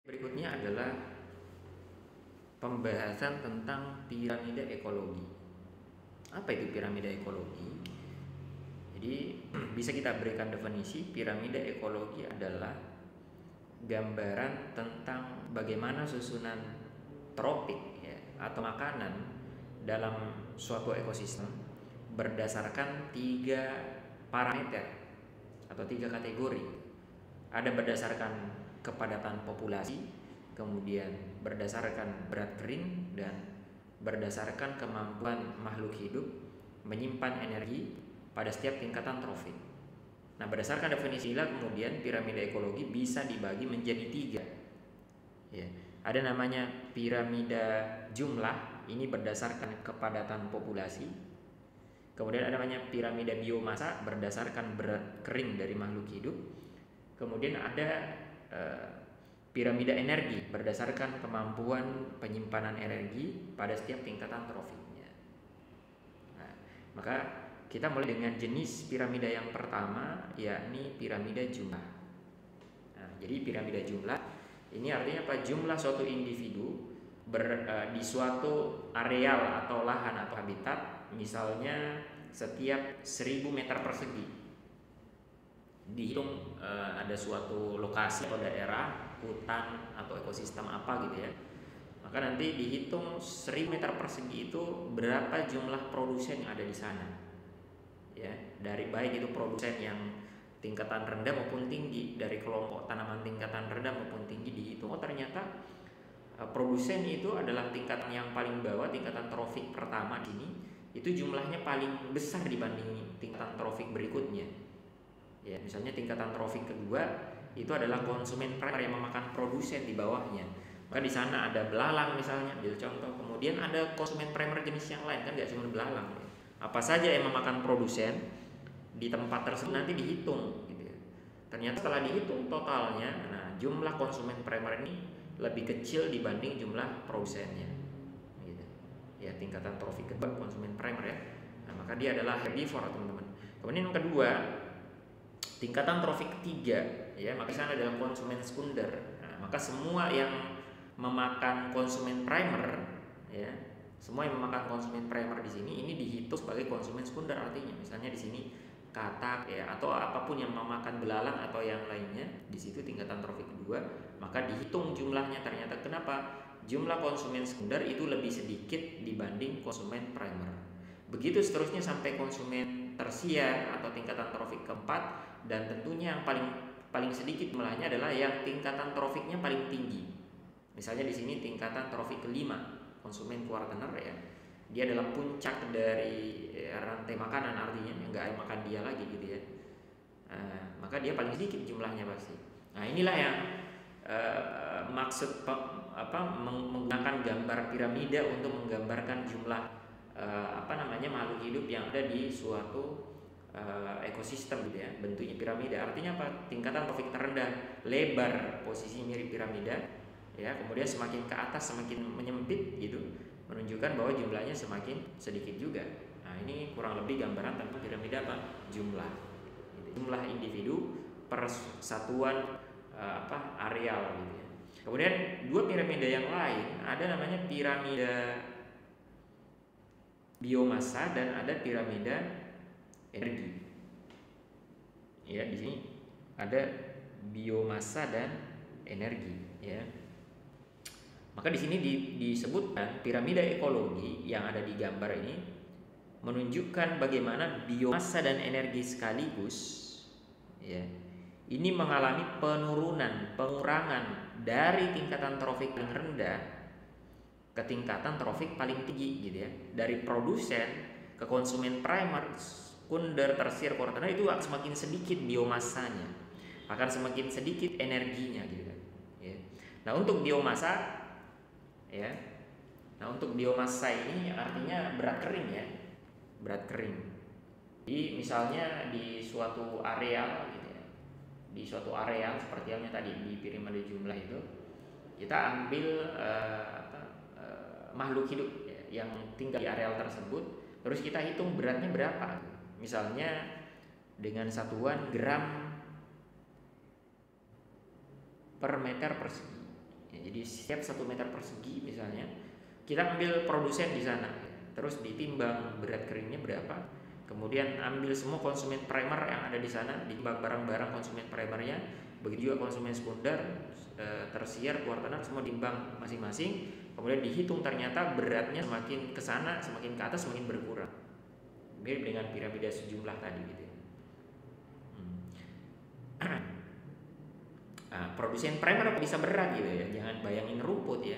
Berikutnya adalah pembahasan tentang piramida ekologi. Apa itu piramida ekologi? Jadi bisa kita berikan definisi, piramida ekologi adalah gambaran tentang bagaimana susunan tropik atau makanan dalam suatu ekosistem berdasarkan 3 parameter atau 3 kategori. Ada berdasarkan kepadatan populasi, kemudian berdasarkan berat kering, dan berdasarkan kemampuan makhluk hidup menyimpan energi pada setiap tingkatan trofik. Nah, berdasarkan definisi inilah kemudian piramida ekologi bisa dibagi menjadi 3. Ada namanya piramida jumlah, ini berdasarkan kepadatan populasi. Kemudian ada namanya piramida biomasa berdasarkan berat kering dari makhluk hidup. Kemudian ada piramida energi berdasarkan kemampuan penyimpanan energi pada setiap tingkatan trofiknya. Nah, maka kita mulai dengan jenis piramida yang pertama, yakni piramida jumlah. Nah, jadi piramida jumlah ini artinya apa? Jumlah suatu individu di suatu areal atau lahan atau habitat, misalnya setiap 1000 meter persegi. Dihitung ada suatu lokasi atau daerah, hutan atau ekosistem apa gitu ya. Maka nanti dihitung 1000 meter persegi itu berapa jumlah produsen yang ada di sana. Ya, dari baik itu produsen yang tingkatan rendah maupun tinggi, dari kelompok tanaman tingkatan rendah maupun tinggi dihitung. Oh, ternyata produsen itu adalah tingkatan yang paling bawah, tingkatan trofik pertama di sini, itu jumlahnya paling besar dibanding tingkatan trofik berikutnya. Ya, misalnya tingkatan trofik kedua itu adalah konsumen primer yang memakan produsen di bawahnya. Maka di sana ada belalang misalnya, ambil contoh. Kemudian ada konsumen primer jenis yang lain, kan nggak cuma belalang. Apa saja yang memakan produsen di tempat tersebut nanti dihitung gitu ya. Ternyata setelah dihitung totalnya, nah jumlah konsumen primer ini lebih kecil dibanding jumlah produsennya gitu. Ya, tingkatan trofik kedua konsumen primer ya. Nah, maka dia adalah herbivore teman-teman. Kemudian yang kedua, tingkatan trofik ketiga ya, maka sana adalah konsumen sekunder. Nah, maka semua yang memakan konsumen primer ya, semua yang memakan konsumen primer di sini ini dihitung sebagai konsumen sekunder. Artinya misalnya di sini katak ya, atau apapun yang memakan belalang atau yang lainnya, di situ tingkatan trofik kedua, maka dihitung jumlahnya. Ternyata kenapa jumlah konsumen sekunder itu lebih sedikit dibanding konsumen primer. Begitu seterusnya sampai konsumen tersier atau tingkatan trofik keempat, dan tentunya yang paling sedikit jumlahnya adalah yang tingkatan trofiknya paling tinggi. Misalnya di sini tingkatan trofik kelima, konsumen kuartener ya, dia adalah puncak dari rantai makanan, artinya nggak makan dia lagi gitu ya. Maka dia paling sedikit jumlahnya pasti. Nah, inilah yang maksud menggunakan gambar piramida untuk menggambarkan jumlah makhluk hidup yang ada di suatu ekosistem gitu ya. Bentuknya piramida, artinya apa? Tingkatan trofik terendah, lebar, posisi mirip piramida ya, kemudian semakin ke atas semakin menyempit gitu, menunjukkan bahwa jumlahnya semakin sedikit juga. Nah, ini kurang lebih gambaran tentang piramida apa? Jumlah. Jumlah individu per satuan areal gitu ya. Kemudian dua piramida yang lain, ada namanya piramida biomasa dan ada piramida energi. Ya, di sini ada biomasa dan energi ya. Maka di sini disebutkan piramida ekologi yang ada di gambar ini menunjukkan bagaimana biomasa dan energi sekaligus ya, ini mengalami pengurangan dari tingkatan trofik paling rendah ke tingkatan trofik paling tinggi gitu ya. Dari produsen ke konsumen primer, sekunder, tersier, kuartener itu akan semakin sedikit biomasanya, akan semakin sedikit energinya gitu kan ya. Nah, untuk biomasa ya. Nah, untuk biomasa ini artinya berat kering ya. Berat kering. Jadi misalnya di suatu areal gitu ya. Di suatu areal seperti halnya tadi di piramida jumlah itu, kita ambil makhluk hidup ya, yang tinggal di areal tersebut, terus kita hitung beratnya berapa. Misalnya dengan satuan gram per meter persegi. Ya, jadi setiap 1 meter persegi misalnya kita ambil produsen di sana, terus ditimbang berat keringnya berapa, kemudian ambil semua konsumen primer yang ada di sana, ditimbang barang-barang konsumen primernya, begitu juga konsumen sekunder, tersier, kuartaner, semua ditimbang masing-masing, kemudian dihitung ternyata beratnya semakin ke sana, semakin ke atas semakin berkurang. Mirip dengan piramida sejumlah tadi gitu ya. Nah, produsen primer bisa berat gitu ya. Jangan bayangin rumput ya.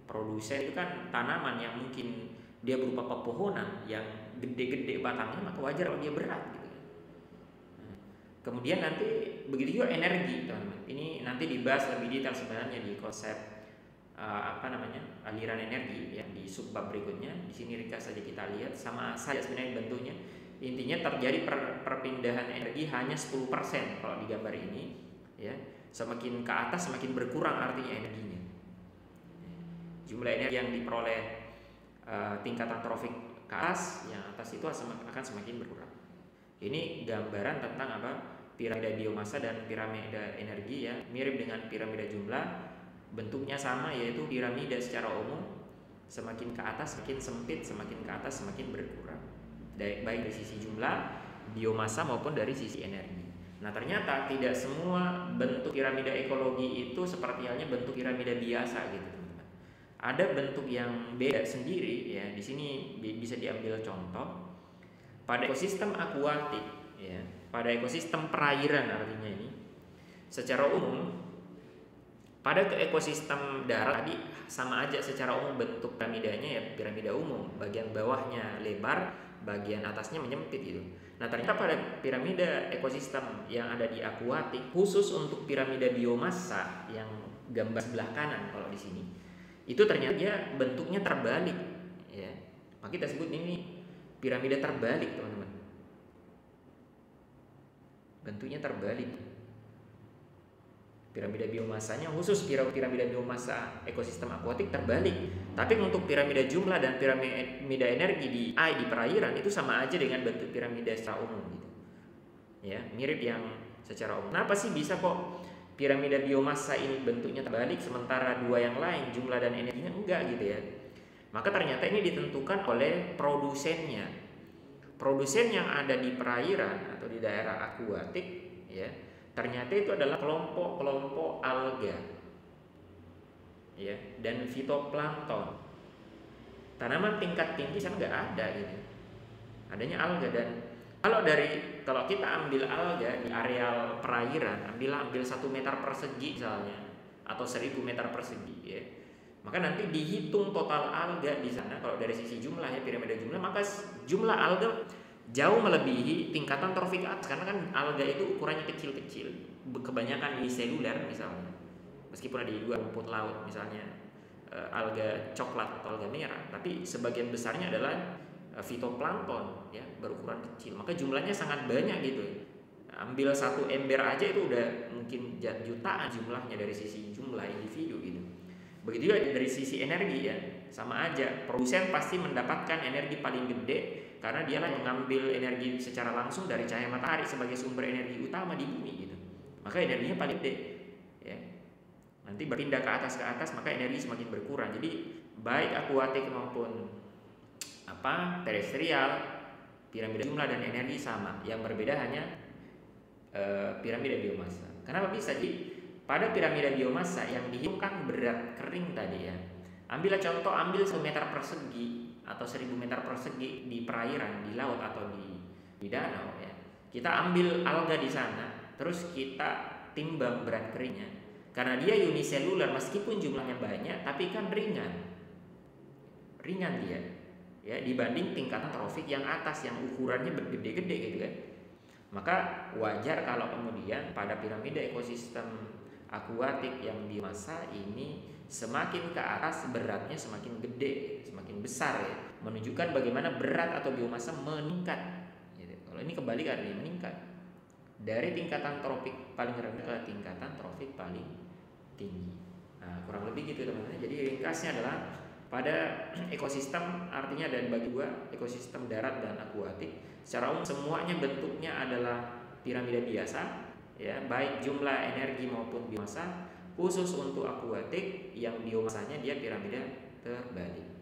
Produsen itu kan tanaman yang mungkin dia berupa pepohonan yang gede-gede batangnya, maka wajar kalau dia berat gitu ya. Kemudian nanti begitu juga energi, teman-teman. Ini nanti dibahas lebih detail sebenarnya di konsep aliran energi ya, di subbab berikutnya. Di sini ringkas saja kita lihat, sama saja sebenarnya bentuknya. Intinya terjadi perpindahan energi hanya 10% kalau di gambar ini ya. Semakin ke atas semakin berkurang artinya energinya. Jumlah energi yang diperoleh tingkatan trofik ke atas, yang atas itu akan semakin berkurang. Ini gambaran tentang apa? Piramida biomasa dan piramida energi ya, mirip dengan piramida jumlah. Bentuknya sama, yaitu piramida secara umum semakin ke atas semakin sempit, semakin ke atas semakin berkurang. Baik dari sisi jumlah biomasa maupun dari sisi energi. Nah, ternyata tidak semua bentuk piramida ekologi itu seperti halnya bentuk piramida biasa gitu, teman-teman. Ada bentuk yang beda sendiri ya. Di sini bisa diambil contoh pada ekosistem akuatik ya, pada ekosistem perairan artinya ini. Secara umum pada ekosistem darat tadi sama aja secara umum bentuk piramidanya ya, piramida umum, bagian bawahnya lebar, bagian atasnya menyempit gitu. Nah, ternyata pada piramida ekosistem yang ada di akuatik, khusus untuk piramida biomasa yang gambar sebelah kanan kalau di sini, itu ternyata dia bentuknya terbalik ya. Maka kita sebut ini piramida terbalik, teman-teman. Bentuknya terbalik. Piramida biomasanya khusus piramida biomasa ekosistem akuatik terbalik. Tapi untuk piramida jumlah dan piramida energi di perairan itu sama aja dengan bentuk piramida secara umum gitu. Ya, mirip yang secara umum. Kenapa sih bisa kok piramida biomasa ini bentuknya terbalik sementara dua yang lain jumlah dan energinya enggak gitu ya? Maka ternyata ini ditentukan oleh produsennya. Produsen yang ada di perairan atau di daerah akuatik ya, ternyata itu adalah kelompok-kelompok alga ya, dan fitoplankton. Tanaman tingkat tinggi sana nggak ada gitu. Adanya alga. Dan kalau kita ambil alga di areal perairan, ambil 1 meter persegi misalnya atau 1000 meter persegi ya, maka nanti dihitung total alga di sana. Kalau dari sisi jumlah ya, piramida jumlah, maka jumlah alga jauh melebihi tingkatan trofik atas, karena kan alga itu ukurannya kecil-kecil, kebanyakan uniseluler misalnya, meskipun ada juga rumput laut misalnya alga coklat atau alga merah, tapi sebagian besarnya adalah fitoplankton ya, berukuran kecil, maka jumlahnya sangat banyak gitu. Ambil satu ember aja itu udah mungkin jutaan jumlahnya dari sisi jumlah individu gitu. Begitu juga dari sisi energi ya, sama aja. Produsen pasti mendapatkan energi paling gede karena dia mengambil energi secara langsung dari cahaya matahari sebagai sumber energi utama di bumi gitu. Maka energinya paling gede ya. Nanti berpindah ke atas maka energi semakin berkurang. Jadi baik akuatik maupun terestrial, piramida jumlah dan energi sama. Yang berbeda hanya piramida biomasa. Kenapa bisa? Jadi pada piramida biomasa yang dihitungkan berat kering tadi ya, ambillah contoh, ambil 1 meter persegi atau 1000 meter persegi di perairan, di laut atau di danau ya. Kita ambil alga di sana, terus kita timbang berat keringnya. Karena dia uniseluler, meskipun jumlahnya banyak, tapi kan ringan dia ya, dibanding tingkatan trofik yang atas yang ukurannya bergede-gede gitu kan. Maka wajar kalau kemudian pada piramida ekosistem akuatik yang biomasa ini semakin ke atas beratnya semakin gede, semakin besar ya, menunjukkan bagaimana berat atau biomasa meningkat gitu. Kalau ini kebalikan, dia meningkat dari tingkatan tropik paling rendah ke tingkatan tropik paling tinggi. Nah, kurang lebih gitu teman-teman. Jadi ringkasnya adalah pada ekosistem artinya ada bagi dua, ekosistem darat dan akuatik. Secara umum semuanya bentuknya adalah piramida biasa ya, baik jumlah energi maupun biomasa, Khusus untuk akuatik yang biomasanya dia piramida terbalik.